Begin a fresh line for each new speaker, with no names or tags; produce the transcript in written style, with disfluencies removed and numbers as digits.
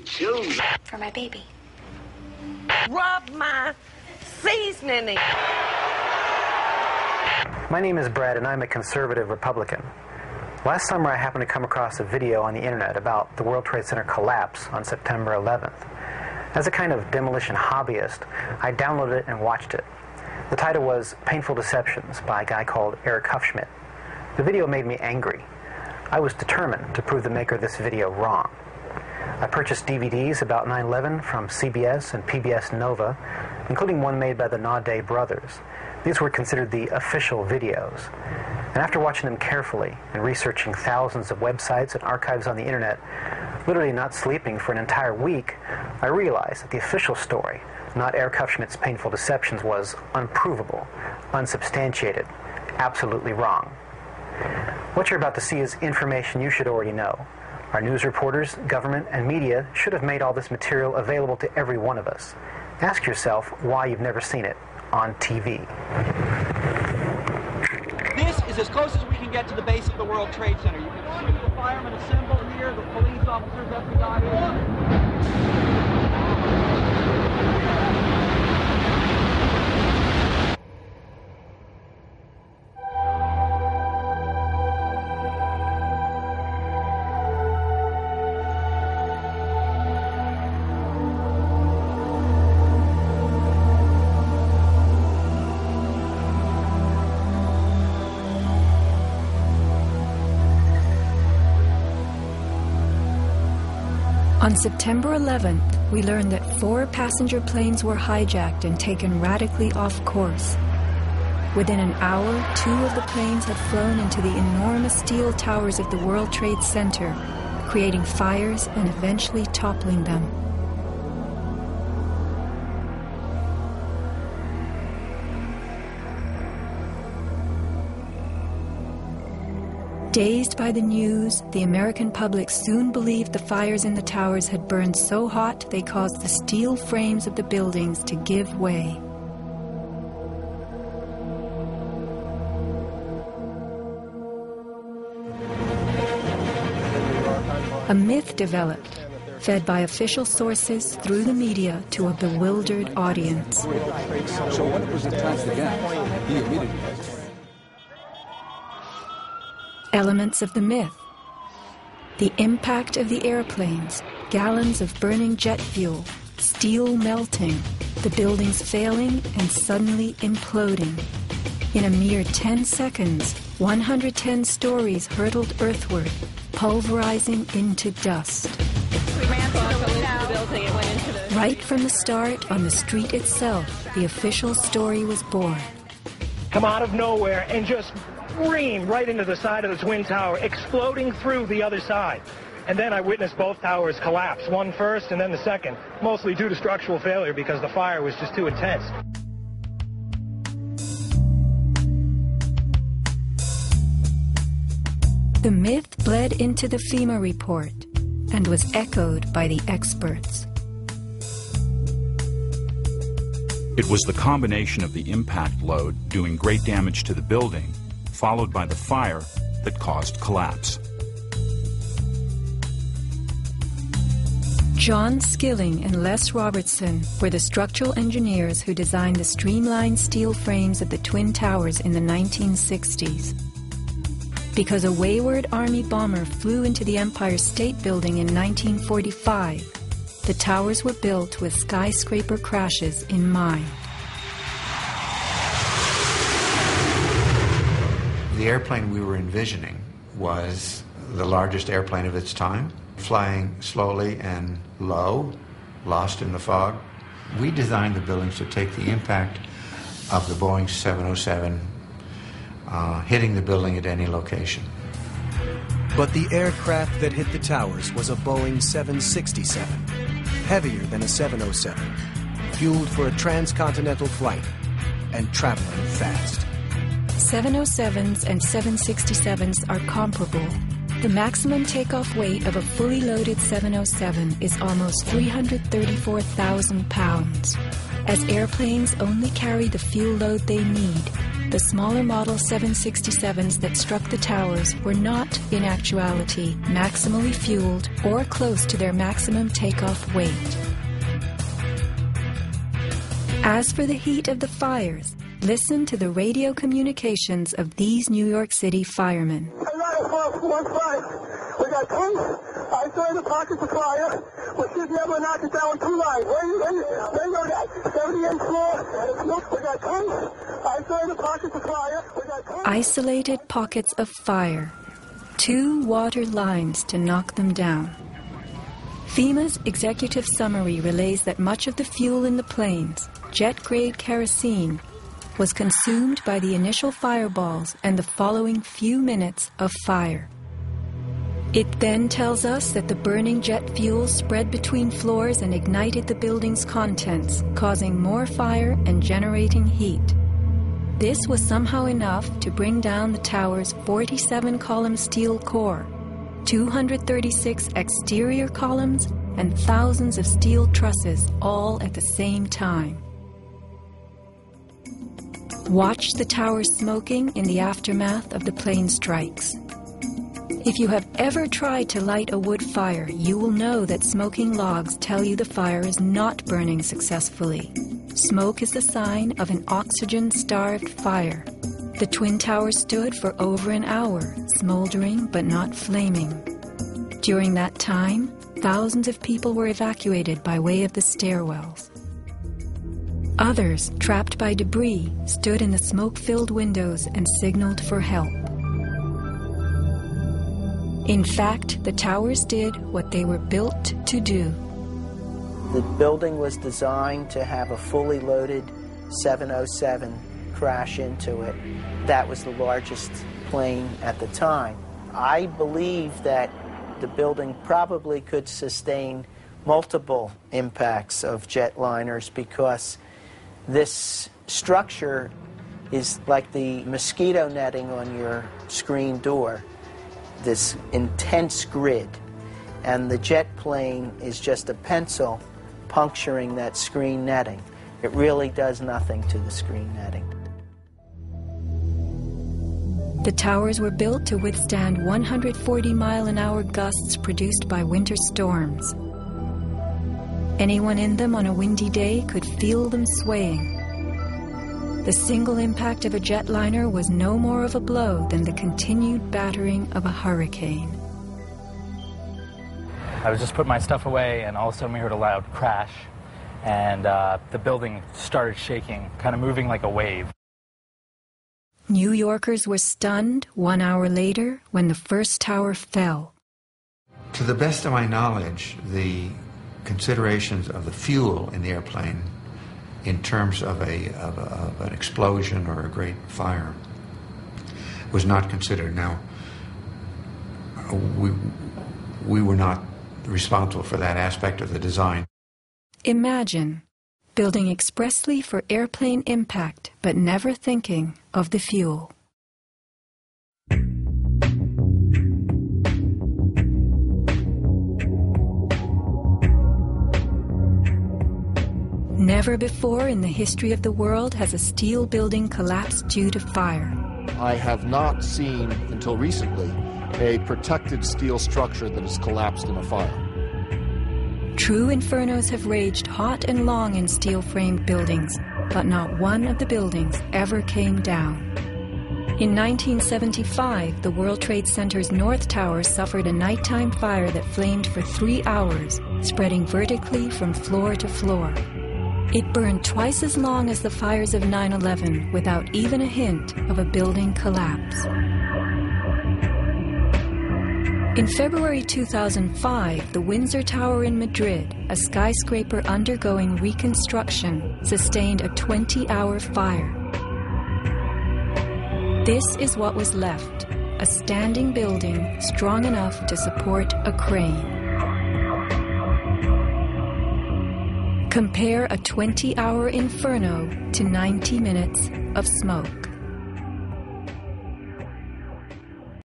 choose?
For my baby.
Rub my seasoning.
My name is Brad, and I'm a conservative Republican. Last summer, I happened to come across a video on the internet about the World Trade Center collapse on September 11th. As a kind of demolition hobbyist, I downloaded it and watched it. The title was Painful Deceptions by a guy called Eric Hufschmidt. The video made me angry. I was determined to prove the maker of this video wrong. I purchased DVDs about 9/11 from CBS and PBS Nova, including one made by the Naudet brothers. These were considered the official videos. And after watching them carefully and researching thousands of websites and archives on the internet, literally not sleeping for an entire week, I realized that the official story, not Eric Hufschmidt's Painful Deceptions, was unprovable, unsubstantiated, absolutely wrong. What you're about to see is information you should already know. Our news reporters, government, and media should have made all this material available to every one of us. Ask yourself why you've never seen it on TV.
This is as close as we can get to the base of the World Trade Center. You can see the firemen assembled here, the police officers, FBI.
On September 11th, we learned that 4 passenger planes were hijacked and taken radically off course. Within an hour, 2 of the planes had flown into the enormous steel towers of the World Trade Center, creating fires and eventually toppling them. Dazed by the news, the American public soon believed the fires in the towers had burned so hot they caused the steel frames of the buildings to give way. A myth developed, fed by official sources through the media to a bewildered audience.
So when it was attacked again, he immediately...
Elements of the myth. The impact of the airplanes, gallons of burning jet fuel, steel melting, the buildings failing and suddenly imploding. In a mere 10 seconds, 110 stories hurtled earthward, pulverizing into dust.
We ran through the building and went into the...
Right from the start, on the street itself, the official story was born.
Come out of nowhere and just scream right into the side of the Twin Tower, exploding through the other side. And then I witnessed both towers collapse, one first and then the second, mostly due to structural failure because the fire was just too intense.
The myth bled into the FEMA report and was echoed by the experts.
It was the combination of the impact load doing great damage to the building, followed by the fire, that caused collapse.
John Skilling and Les Robertson were the structural engineers who designed the streamlined steel frames of the Twin Towers in the 1960s. Because a wayward Army bomber flew into the Empire State Building in 1945, the towers were built with skyscraper crashes in mind.
The airplane we were envisioning was the largest airplane of its time, flying slowly and low, lost in the fog. We designed the buildings to take the impact of the Boeing 707 hitting the building at any location.
But the aircraft that hit the towers was a Boeing 767, heavier than a 707, fueled for a transcontinental flight and traveling fast.
707s and 767s are comparable. The maximum takeoff weight of a fully loaded 707 is almost 334,000 pounds. As airplanes only carry the fuel load they need, the smaller Model 767s that struck the towers were not, in actuality, maximally fueled or close to their maximum takeoff weight. As for the heat of the fires, listen to the radio communications of these New York City firemen.
We got two. I saw the pockets of fire. We should be able to knock it down with 2 lines. Where you go down? 78th floor. We got two. I saw the pockets of fire. We got two.
Isolated pockets of fire. 2 water lines to knock them down. FEMA's executive summary relays that much of the fuel in the planes, jet-grade kerosene, was consumed by the initial fireballs and the following few minutes of fire. It then tells us that the burning jet fuel spread between floors and ignited the building's contents, causing more fire and generating heat. This was somehow enough to bring down the tower's 47-column steel core, 236 exterior columns, and thousands of steel trusses all at the same time. Watch the towers smoking in the aftermath of the plane strikes. If you have ever tried to light a wood fire, you will know that smoking logs tell you the fire is not burning successfully. Smoke is the sign of an oxygen-starved fire. The Twin Towers stood for over an hour, smoldering but not flaming. During that time, thousands of people were evacuated by way of the stairwells. Others, trapped by debris, stood in the smoke-filled windows and signaled for help. In fact, the towers did what they were built to do.
The building was designed to have a fully loaded 707 crash into it. That was the largest plane at the time. I believe that the building probably could sustain multiple impacts of jetliners because this structure is like the mosquito netting on your screen door, this intense grid, and the jet plane is just a pencil puncturing that screen netting. It really does nothing to the screen netting.
The towers were built to withstand 140-mile-an-hour gusts produced by winter storms. Anyone in them on a windy day could feel them swaying. The single impact of a jetliner was no more of a blow than the continued battering of a hurricane.
I was just putting my stuff away, and all of a sudden we heard a loud crash, and the building started shaking, kind of moving like a wave.
New Yorkers were stunned 1 hour later when the first tower fell.
To the best of my knowledge, the considerations of the fuel in the airplane in terms of an explosion or a great fire was not considered. Now, we were not responsible for that aspect of the design.
Imagine building expressly for airplane impact, but never thinking of the fuel. Never before in the history of the world has a steel building collapsed due to fire.
I have not seen, until recently, a protected steel structure that has collapsed in a fire.
True infernos have raged hot and long in steel-framed buildings, but not one of the buildings ever came down. In 1975, the World Trade Center's North Tower suffered a nighttime fire that flamed for 3 hours, spreading vertically from floor to floor. It burned twice as long as the fires of 9/11 without even a hint of a building collapse. In February 2005, the Windsor Tower in Madrid, a skyscraper undergoing reconstruction, sustained a 20-hour fire. This is what was left, a standing building strong enough to support a crane. Compare a 20-hour inferno to 90 minutes of smoke.